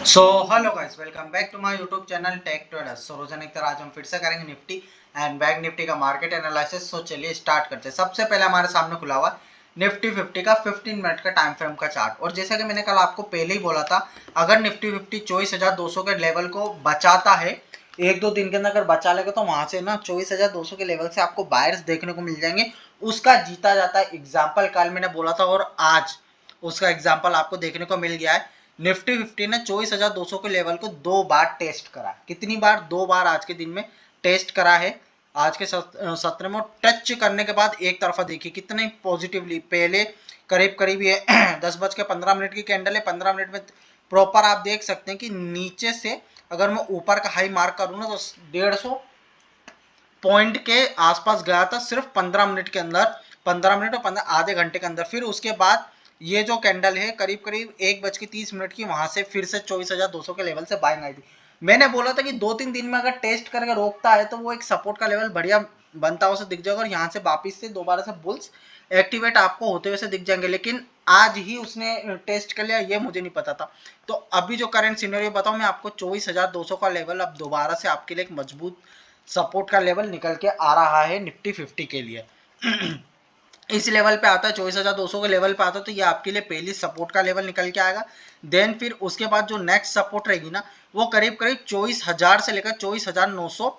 So hello guys, welcome back to my YouTube channel tech traders. So रोजाना की तरह आज हम फिर से करेंगे निफ्टी एंड बैंक निफ्टी का मार्केट एनालिसिस। सो चलिए स्टार्ट करते हैं। सबसे पहले हमारे सामने खुला हुआ निफ्टी 50 का 15 मिनट का टाइम फ्रेम का चार्ट। और जैसा कि मैंने कल आपको पहले ही बोला था, अगर निफ्टी 50 24,200 के लेवल को बचाता है, एक दो दिन के अंदर अगर बचा लेगा, तो वहां से ना 24,200 के लेवल से आपको बायर्स देखने को मिल जाएंगे। उसका जीता जाता है एग्जाम्पल कल मैंने बोला था और आज उसका एग्जाम्पल आपको देखने को मिल गया है। निफ्टी 50 ने 24,200 के लेवल को 2 बार टेस्ट करा। कितनी बार? 2 बार आज के दिन में टेस्ट करा है। आज के सत्र में टच करने के बाद एक तरफा देखिए कितने पॉजिटिवली, पहले करीब करीब ये 10:15 की कैंडल है। 15 मिनट में प्रॉपर आप देख सकते हैं कि नीचे से अगर मैं ऊपर का हाई मार्क करूँ ना, तो 150 पॉइंट के आसपास गया था सिर्फ 15 मिनट के अंदर। 15 मिनट और 15 आधे घंटे के अंदर। फिर उसके बाद ये जो कैंडल है करीब करीब 1:30 की, वहां से फिर से 24,200 के लेवल से बाइंग आई थी। मैंने बोला था कि 2-3 दिन में अगर टेस्ट करके रोकता है तो वो एक सपोर्ट का लेवल बढ़िया बनता हुआ से दिख जाएगा और यहाँ से वापिस से दोबारा से बुल्स एक्टिवेट आपको होते हुए से दिख जाएंगे। लेकिन आज ही उसने टेस्ट कर लिया, ये मुझे नहीं पता था। तो अभी जो करंट सिनेरियो बताऊं मैं आपको, 24,200 का लेवल अब दोबारा से आपके लिए एक मजबूत सपोर्ट का लेवल निकल के आ रहा है निफ्टी 50 के लिए। इस लेवल पे आता है, 24,200 के लेवल पे आता है, तो ये आपके लिए पहली सपोर्ट का लेवल निकल के आएगा। देन फिर उसके बाद जो नेक्स्ट सपोर्ट रहेगी ना, वो करीब करीब 24,000 से लेकर 24,900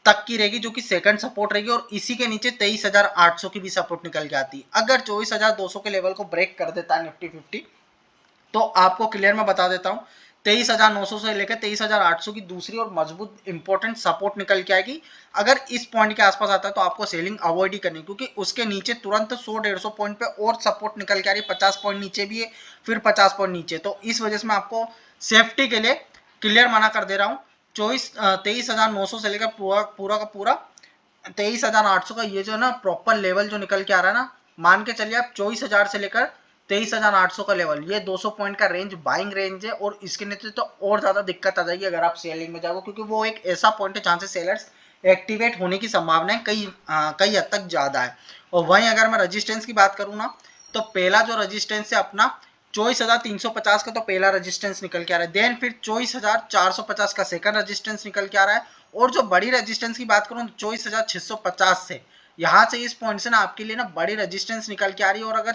तक की रहेगी, जो कि सेकंड सपोर्ट रहेगी। और इसी के नीचे 23,800 की भी सपोर्ट निकल के आती है। अगर 24,200 के लेवल को ब्रेक कर देता है निफ्टी 50, तो आपको क्लियर मैं बता देता हूं, 23,900 से लेकर 23,800 की दूसरी और मजबूत इंपॉर्टेंट सपोर्ट निकल के आएगी। अगर इस पॉइंट के आसपास आता है तो आपको सेलिंग अवॉइड ही करनी, क्योंकि उसके नीचे तुरंत 100-150 पॉइंट पे और सपोर्ट निकल के आ रही है। 50 पॉइंट नीचे भी है, फिर 50 पॉइंट नीचे। तो इस वजह से मैं आपको सेफ्टी के लिए क्लियर मना कर दे रहा हूँ। 23,900 से लेकर पूरा पूरा का पूरा 23,800 का ये जो ना प्रॉपर लेवल जो निकल के आ रहा है ना, मान के चलिए आप 24,000 से लेकर 23,800 का लेवल, ये 200 पॉइंट का रेंज बाइंग रेंज है। और इसके नीचे तो और ज्यादा दिक्कत आ जाएगी अगर आप सेलिंग में जाओगे, क्योंकि वो एक ऐसा पॉइंट है जहां से सेलर्स एक्टिवेट होने की संभावना कई हद तक ज्यादा है। और वहीं अगर मैं रजिस्टेंस की बात करूँ ना, तो पहला जो रजिस्टेंस है अपना 24,350 का तो पहला रेजिस्टेंस निकल के आ रहा है। देन फिर 24,450 का सेकंड रेजिस्टेंस निकल के आ रहा है। और जो बड़ी रेजिस्टेंस की बात करूं तो 24,650 से, यहाँ से इस पॉइंट से ना आपके लिए ना बड़ी रेजिस्टेंस निकल के आ रही है। और अगर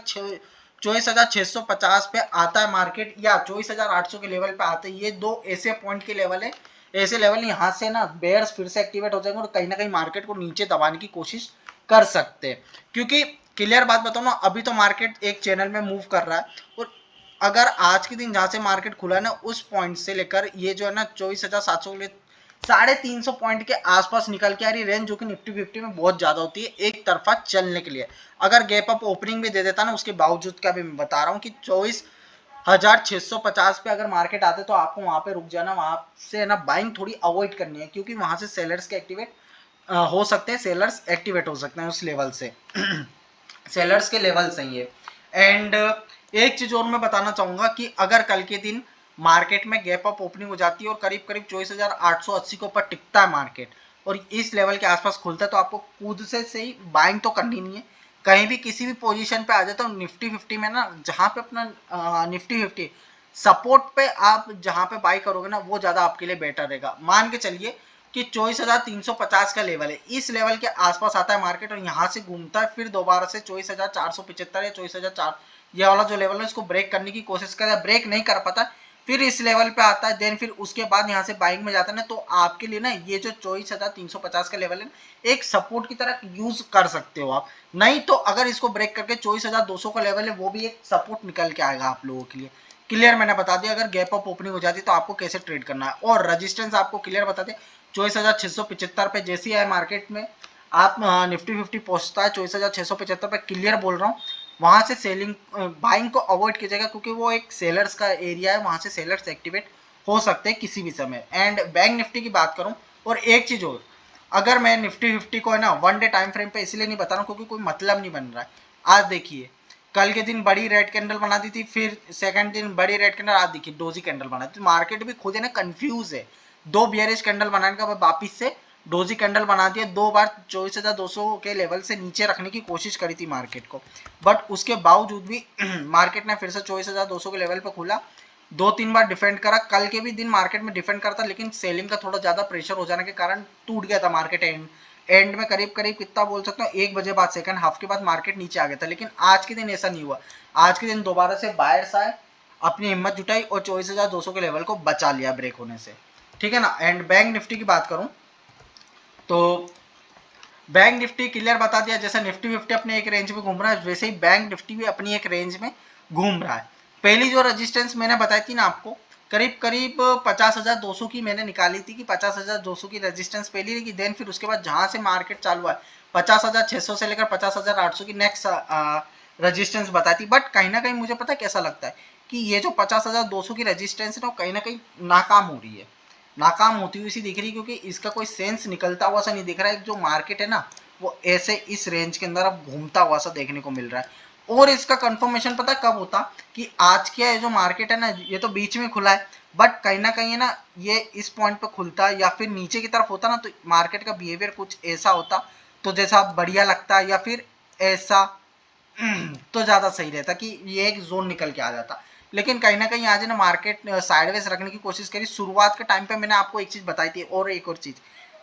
24,650 पे आता है मार्केट, या 24,800 के लेवल पे आते हैं, ये दो ऐसे पॉइंट के लेवल है, ऐसे लेवल यहाँ से ना बेयर्स फिर से एक्टिवेट हो जाएंगे और कहीं ना कहीं मार्केट को नीचे दबाने की कोशिश कर सकते हैं। क्योंकि क्लियर बात बताऊं ना, अभी तो मार्केट एक चैनल में मूव कर रहा है। और अगर आज के दिन जहां से मार्केट खुला है ना, उस पॉइंट से लेकर ये जो है ना 24,700 के लिए 350 पॉइंट के आसपास निकल के आ रही रेंज, जो कि निफ्टी 50 में बहुत ज्यादा होती है एक तरफा चलने के लिए। अगर गैप अप ओपनिंग भी दे देता ना, उसके बावजूद का भी मैं बता रहा हूँ कि 24,650 पे अगर मार्केट आते तो आपको वहां पे रुक जाना, वहां से ना बाइंग थोड़ी अवॉइड करनी है, क्योंकि वहां से सेलर्स के एक्टिवेट हो सकते हैं, सेलर्स एक्टिवेट हो सकते हैं उस लेवल से। सेलर्स के लेवल सही है। एंड एक चीज और मैं बताना चाहूंगा कि अगर कल के दिन मार्केट में गैप अप ओपनिंग हो जाती है और करीब करीब 24,880 के ऊपर टिकता है मार्केट, और इस लेवल के आसपास खुलता है, तो आपको खुद से ही बाइंग तो करनी नहीं है। कहीं भी किसी भी पोजीशन पे आ जाता है निफ्टी 50 में ना, जहां पे अपना निफ्टी 50 सपोर्ट पे आप जहां पे बाई करोगे ना, वो ज्यादा आपके लिए बेटर रहेगा। मान के चलिए कि 24,350 का लेवल है, इस लेवल के आसपास आता है मार्केट और यहाँ से घूमता है, फिर दोबारा से 24,475 या 24,004 ये वाला जो लेवल है इसको ब्रेक करने की कोशिश करता है, ब्रेक नहीं कर पाता, फिर इस लेवल पे आता है। देन फिर उसके बाद यहाँ से बाइंग में जाता है ना, तो आपके लिए ना ये जो 24,350 का लेवल है एक सपोर्ट की तरह यूज कर सकते हो आप। नहीं तो अगर इसको ब्रेक करके 24,200 का लेवल है, वो भी एक सपोर्ट निकल के आएगा आप लोगों के लिए। क्लियर मैंने बता दिया अगर गैप अप ओपनिंग हो जाती है तो आपको कैसे ट्रेड करना है। और रजिस्टेंस आपको क्लियर बता दें, 24,675 पे जैसी है मार्केट में आप निफ्टी 50 पहुंचता है 24,675 पे, क्लियर बोल रहा हूँ, वहां से सेलिंग बाइंग को अवॉइड कीजिएगा, क्योंकि वो एक सेलर्स का एरिया है, वहां से सेलर्स एक्टिवेट हो सकते हैं किसी भी समय। एंड बैंक निफ्टी की बात करूं, और एक चीज और, अगर मैं निफ्टी 50 को है ना वन डे टाइम फ्रेम पे इसलिए नहीं बता रहा हूँ क्योंकि कोई मतलब नहीं बन रहा है। आज देखिए, कल के दिन बड़ी रेड कैंडल बना दी थी, फिर सेकंड दिन बड़ी रेड कैंडल, आज देखिए डोजी कैंडल बना दी। मार्केट भी खुद है ना कंफ्यूज है। दो बियरिश कैंडल बनाने का बाद वापिस से डोजी कैंडल बना दिया, 2 बार 24,200 के लेवल से नीचे रखने की कोशिश करी थी मार्केट को, बट उसके बावजूद भी मार्केट ने फिर से 24,200 के लेवल पर खुला, 2-3 बार डिफेंड करा, कल के भी दिन मार्केट में डिफेंड करता, लेकिन सेलिंग का थोड़ा ज्यादा प्रेशर हो जाने के कारण टूट गया था मार्केट। एंड में करीब करीब कितना बोल सकता हूँ 1 बजे बाद सेकंड हाफ के बाद मार्केट नीचे आ गया था। लेकिन आज के दिन ऐसा नहीं हुआ, आज के दिन दोबारा से बायर्स आए, अपनी हिम्मत जुटाई और 24,200 के लेवल को बचा लिया ब्रेक होने से, ठीक है ना। एंड बैंक निफ्टी की बात करूं तो बैंक निफ्टी क्लियर बता दिया, जैसे निफ्टी 50 अपने एक रेंज में घूम रहा है, वैसे ही बैंक निफ्टी भी अपनी एक रेंज में घूम रहा है। पहली जो रेजिस्टेंस मैंने बताई थी ना आपको, करीब करीब 50,200 की मैंने निकाली थी कि 50,200 की रेजिस्टेंस पहली रहेगी। देन फिर उसके बाद जहां से मार्केट चालू है 50,600 से लेकर 50,800 की नेक्स्ट रेजिस्टेंस बताई थी। बट कहीं ना कहीं मुझे पता है कैसा लगता है कि ये जो 50,200 की रेजिस्टेंस है ना, कहीं ना कहीं नाकाम हो रही है, नाकाम होती हुई सी दिख रही है, क्योंकि इसका कोई सेंस निकलता हुआ सा नहीं दिख रहा है। जो मार्केट है ना वो ऐसे इस रेंज के अंदर अब घूमता हुआ सा देखने को मिल रहा है। और इसका कंफर्मेशन पता कब होता कि आज क्या है, जो मार्केट है ना ये तो बीच में खुला है, बट कहीं ना कहीं है ना ये इस पॉइंट पे खुलता या फिर नीचे की तरफ होता ना, तो मार्केट का बिहेवियर कुछ ऐसा होता तो जैसा बढ़िया लगता, या फिर ऐसा तो ज्यादा सही रहता कि ये एक जोन निकल के आ जाता। लेकिन कहीं ना कहीं आज ना मार्केट साइडवेज रखने की कोशिश करी। शुरुआत के टाइम पे मैंने आपको एक चीज बताई थी, और एक और चीज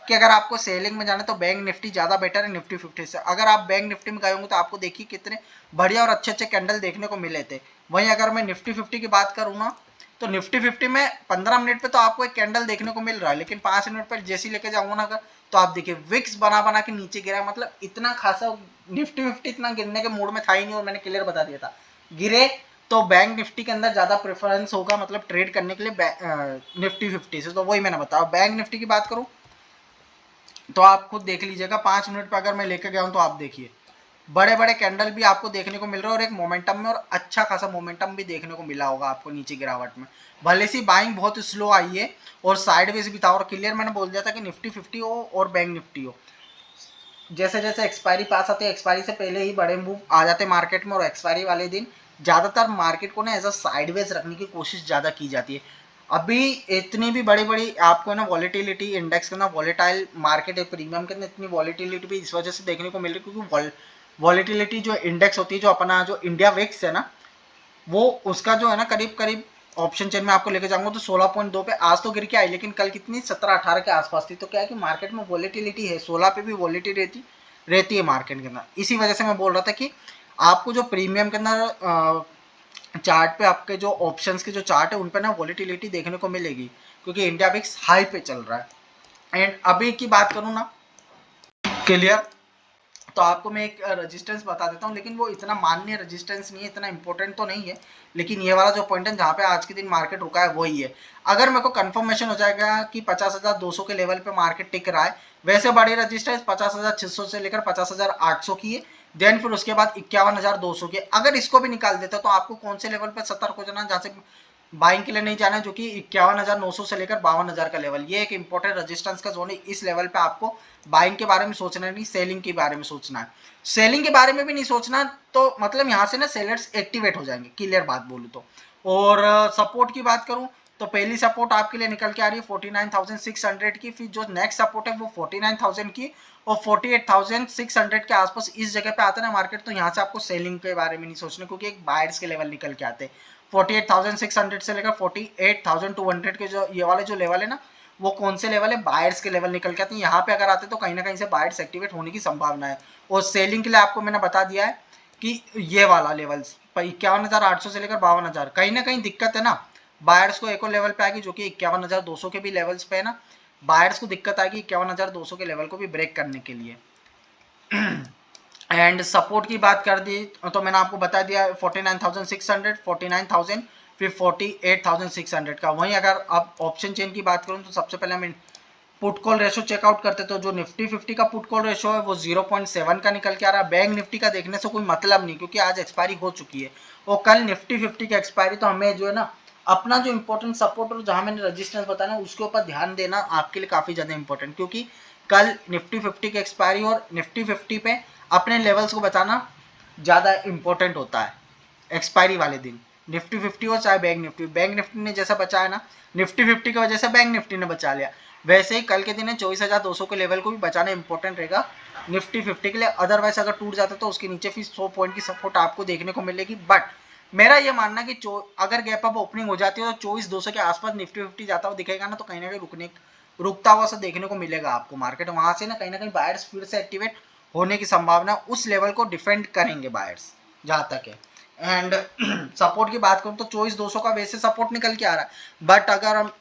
कि अगर आपको सेलिंग में जाना तो बैंक निफ्टी ज्यादा बेटर है निफ्टी 50 से। अगर आप बैंक निफ्टी में गए होंगे तो आपको देखिए कितने बढ़िया और अच्छे अच्छे कैंडल देखने को मिले थे। वहीं अगर मैं निफ्टी 50 की बात करूँ ना, तो निफ्टी 50 में 15 मिनट पे तो आपको एक कैंडल देखने को मिल रहा है, लेकिन 5 मिनट पर जैसे लेके जाऊंगा ना तो आप देखिए विक्स बना बना के नीचे गिरा। मतलब इतना खासा निफ्टी 50 इतना गिरने के मूड में था ही नहीं, और मैंने क्लियर बता दिया था गिरे तो बैंक निफ्टी के अंदर ज्यादा प्रेफरेंस होगा, मतलब ट्रेड करने के लिए निफ्टी 50 से। तो वही मैंने बताया। बैंक निफ्टी की बात करूं तो आप खुद देख लीजिएगा, 5 मिनट पर अगर मैं लेकर गया हूं तो आप देखिए बड़े बड़े कैंडल भी आपको देखने को मिल रहे हैं, और एक मोमेंटम में, और अच्छा खासा मोमेंटम भी देखने को मिला होगा आपको नीचे गिरावट में। भले सी बाइंग बहुत स्लो आई है और साइडवेज भी था, और क्लियर मैंने बोल दिया था कि निफ्टी 50 हो और बैंक निफ्टी हो, जैसे जैसे एक्सपायरी पास आते हैं एक्सपायरी से पहले ही बड़े मूव आ जाते मार्केट में, और एक्सपायरी वाले दिन ज्यादातर मार्केट को ना एज अ साइडवेज रखने की कोशिश ज्यादा की जाती है। अभी इतनी भी बड़ी बड़ी आपको ना वॉलेटिलिटी इंडेक्स के ना वॉलेटाइल मार्केट है, प्रीमियम के अंदर इतनी वॉलेटिलिटी भी इस वजह से देखने को मिल रही है क्योंकि वॉलेटिलिटी जो इंडेक्स होती है, जो अपना जो इंडिया विक्स है ना, वो उसका जो है ना करीब करीब ऑप्शन चेन में आपको लेके जाऊंगा तो 16.2 पे आज तो गिर के आई, लेकिन कल कितनी 17-18 के आसपास थी। तो क्या है कि मार्केट में वॉलेटिलिटी है, 16 पे भी वॉलेटिलिटी रहती है मार्केट के अंदर। इसी वजह से मैं बोल रहा था कि आपको जो प्रीमियम के अंदर चार्ट पे आपके जो ऑप्शंस के जो चार्ट है उन पे ना वॉलेटिलिटी देखने को मिलेगी, क्योंकि इंडिया विक्स हाई पे चल रहा है। एंड अभी की बात करूं ना, क्लियर, तो आपको मैं एक रेजिस्टेंस बता देता हूँ, लेकिन वो इतना मान्य रेजिस्टेंस नहीं है, इतना इंपॉर्टेंट तो नहीं है, लेकिन ये वाला जो पॉइंट है जहाँ पे आज के दिन मार्केट रुका है वही है। अगर मेरे को कंफर्मेशन हो जाएगा कि 50,200 के लेवल पे मार्केट टिक रहा है, वैसे बड़ी रेजिस्टेंस 50,600 से लेकर 50,800 की है। देन फिर उसके बाद 51,200 की। अगर इसको भी निकाल देता तो आपको कौन से लेवल पे सतर्क हो जाना, जहाँ से बाइंग के लिए नहीं जाना है, जो कि 51,900 से लेकर 52,000 का लेवल, ये एक इंपॉर्टेंट रेजिस्टेंस का जोन है। इस लेवल पे आपको बाइंग के बारे में सोचना नहीं, सेलिंग के बारे में सोचना है। सेलिंग के बारे में भी नहीं सोचना, तो मतलब यहाँ से ना सेलर्स एक्टिवेट हो जाएंगे, क्लियर बात बोलूँ तो। और सपोर्ट की बात करूँ तो पहली सपोर्ट आपके लिए निकल के आ रही है 49,600 की, फिर जो नेक्स्ट सपोर्ट है वो 49,000 की, और 48,600 के आसपास इस जगह पे आता है ना मार्केट, तो यहाँ से आपको सेलिंग के बारे में नहीं सोचना, क्योंकि एक बायर्स के लेवल निकल के आते हैं। 48,600 से लेकर 48,200 के जो ये वाले जो लेवल है ना, वो कौन से लेवल है, बायर्स के लेवल निकल के आते हैं। यहाँ पे अगर आते तो कहीं ना कहीं से बायर्स एक्टिवेट होने की संभावना है। और सेलिंग के लिए आपको मैंने बता दिया है कि ये वाला लेवल 51,800 से लेकर 52,000, कहीं ना कहीं दिक्कत है ना, बायर्स को एक और लेवल पे आएगी जो कि 51,200 के भी लेवल्स पे है ना, बायर्स को दिक्कत आएगी 51,200 के लेवल को भी ब्रेक करने के लिए। एंड सपोर्ट की बात कर दी तो मैंने आपको बता दिया 49,600, 49,000, फिर 48,600 का। वहीं अगर आप ऑप्शन चेन की बात करूं तो सबसे पहले हम पुट कॉल रेशो चेकआउट करते तो जो निफ्टी 50 का पुट कॉल रेशो है वो 0.7 का निकल के आ रहा है। बैंक निफ्टी का देखने से कोई मतलब नहीं, क्योंकि आज एक्सपायरी हो चुकी है, और कल निफ्टी 50 की एक्सपायरी, तो हमें जो है ना अपना जो इंपॉर्टेंट सपोर्ट और जहां मैंने रजिस्टेंस बताना उसके ऊपर ध्यान देना आपके लिए काफी ज्यादा इंपॉर्टेंट, क्योंकि कल निफ्टी 50 की एक्सपायरी और निफ्टी 50 पे अपने लेवल्स को बताना ज्यादा इंपॉर्टेंट होता है एक्सपायरी वाले दिन। निफ्टी 50 हो चाहे बैंक निफ्टी ने जैसा बचा है ना, निफ्टी 50 की वजह से बैंक निफ्टी ने बचा लिया, वैसे ही कल के दिन 24,200 के लेवल को भी बचाना इंपॉर्टेंट रहेगा निफ्टी 50 के लिए। अदरवाइज अगर टूट जाता तो उसके नीचे फिर 100 पॉइंट की सपोर्ट आपको देखने को मिलेगी। बट मेरा ये मानना है कि अगर गैप अप ओपनिंग हो जाती है तो 24,200 के आसपास निफ्टी 50 जाता हुआ दिखेगा ना, तो कहीं ना कहीं रुकता हुआ सा देखने को मिलेगा आपको मार्केट। वहां से ना कहीं बायर्स फिर से एक्टिवेट होने की संभावना, उस लेवल को डिफेंड करेंगे बायर्स जहां तक है। एंड सपोर्ट की बात करूं तो 24,200 का वैसे सपोर्ट निकल के आ रहा है, बट अगर हम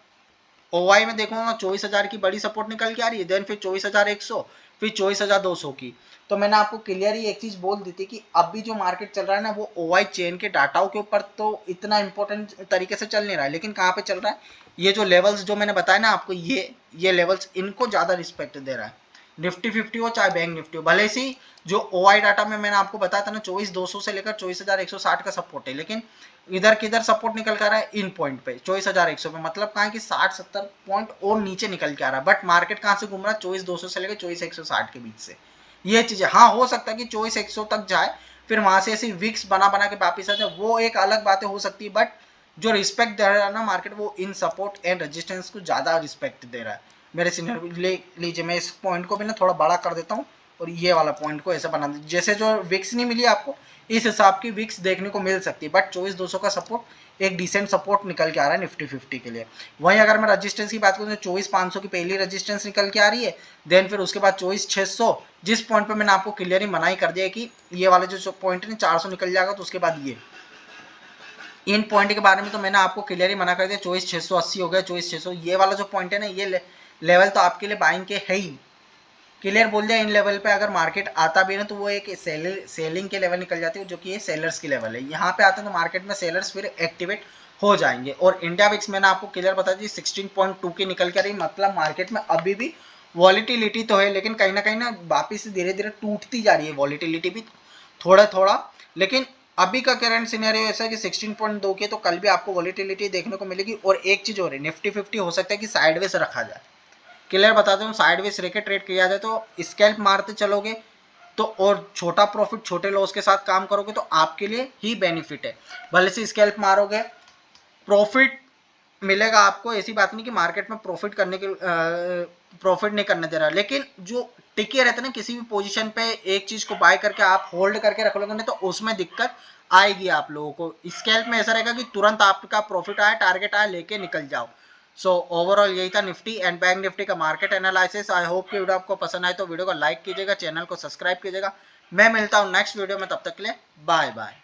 ओवाई में देखूंगा 24,000 की बड़ी सपोर्ट निकल के आ रही है, देन फिर 24,100, फिर 24,200 की। तो मैंने आपको क्लियर ही एक चीज बोल दी थी कि अभी जो मार्केट चल रहा है ना वो ओवाई चेन के डाटाओं के ऊपर तो इतना इंपॉर्टेंट तरीके से चल नहीं रहा है, लेकिन कहाँ पे चल रहा है, ये जो लेवल्स जो मैंने बताया ना आपको, ये लेवल्स इनको ज्यादा रिस्पेक्ट दे रहा है। निफ्टी 50 हो चाहे बैंक निफ्टी हो, भले से जो ओआई डाटा में मैंने आपको बताया था ना 24,200 से लेकर 24,160 का सपोर्ट है, लेकिन इधर किधर सपोर्ट निकल कर रहा है, इन पॉइंट पे 24,100 पे, मतलब कहा कि 60-70 पॉइंट और नीचे निकल के आ रहा है। बट मार्केट कहां से घूम रहा है, 24,200 से लेकर 24,160 के बीच से। ये चीजें हाँ हो सकता है कि 24,100 तक जाए, फिर वहां से ऐसी विक्स बना बना के वापिस आ जाए, वो एक अलग बातें हो सकती है। बट जो रिस्पेक्ट दे रहा है ना मार्केट, वो इन सपोर्ट एंड रेजिस्टेंस को ज्यादा रिस्पेक्ट दे रहा है। मेरे सीनियर ले लीजिए, मैं इस पॉइंट को भी ना थोड़ा बड़ा कर देता हूँ और ये वाला पॉइंट को ऐसा बना दीजिए, जैसे जो विक्स नहीं मिली आपको इस हिसाब की विक्स देखने को मिल सकती है। बट 24,200 का सपोर्ट एक डिसेंट सपोर्ट निकल के आ रहा है निफ्टी 50 के लिए। वहीं अगर मैं रजिस्टेंस की बात करूँ तो 24,500 की पहली रजिस्टेंस निकल के आ रही है, देन फिर उसके बाद 24,600, जिस पॉइंट पे मैंने आपको क्लियरली मना ही कर दिया कि ये वाले जो पॉइंट है 400 निकल जाएगा, तो उसके बाद ये इन पॉइंट के बारे में तो मैंने आपको क्लियरली मना कर दिया। 24,680 हो गया, 24,600 ये वाला जो पॉइंट है ना, ये लेवल तो आपके लिए बाइंग के है ही, क्लियर बोल दिया। इन लेवल पे अगर मार्केट आता भी है ना तो वो एक सेलिंग के लेवल निकल जाती है, जो कि ये सेलर्स की लेवल है। यहाँ पे आते हैं तो मार्केट में सेलर्स फिर एक्टिवेट हो जाएंगे। और इंडिया विक्स मैंने आपको क्लियर बता दी 16.2 की निकल के आ रही, मतलब मार्केट में अभी भी वॉलिटिलिटी तो है, लेकिन कहीं ना वापिस धीरे धीरे टूटती जा रही है वॉलिटिलिटी भी थोड़ा थोड़ा। लेकिन अभी का करंट सिनेरियो ऐसा है कि 16.2 के, तो कल भी आपको वॉलिटिलिटी देखने को मिलेगी। और एक चीज हो रही है, निफ्टी 50 हो सकता है कि साइडवेज रखा जाए, क्लियर बताते हूँ, साइडवेज रेके ट्रेड किया जाए तो स्कैल्प मारते चलोगे तो, और छोटा प्रॉफिट छोटे लॉस के साथ काम करोगे तो आपके लिए ही बेनिफिट है। भले से स्कैल्प मारोगे प्रॉफिट मिलेगा आपको, ऐसी बात नहीं कि मार्केट में प्रॉफिट करने के प्रॉफिट नहीं करने दे रहा, लेकिन जो टिके रहते ना किसी भी पोजीशन पे, एक चीज को बाय करके आप होल्ड करके रख लोगे ना, तो उसमें दिक्कत आएगी आप लोगों को। स्कैल्प में ऐसा रहेगा कि तुरंत आपका प्रॉफिट आए, टारगेट आए, लेके निकल जाओ। सो ओवरऑल यही था निफ्टी एंड बैंक निफ्टी का मार्केट एनालिसिस। आई होप कि वीडियो आपको पसंद आए तो वीडियो को लाइक कीजिएगा, चैनल को सब्सक्राइब कीजिएगा। मैं मिलता हूँ नेक्स्ट वीडियो में, तब तक के लिए बाय बाय।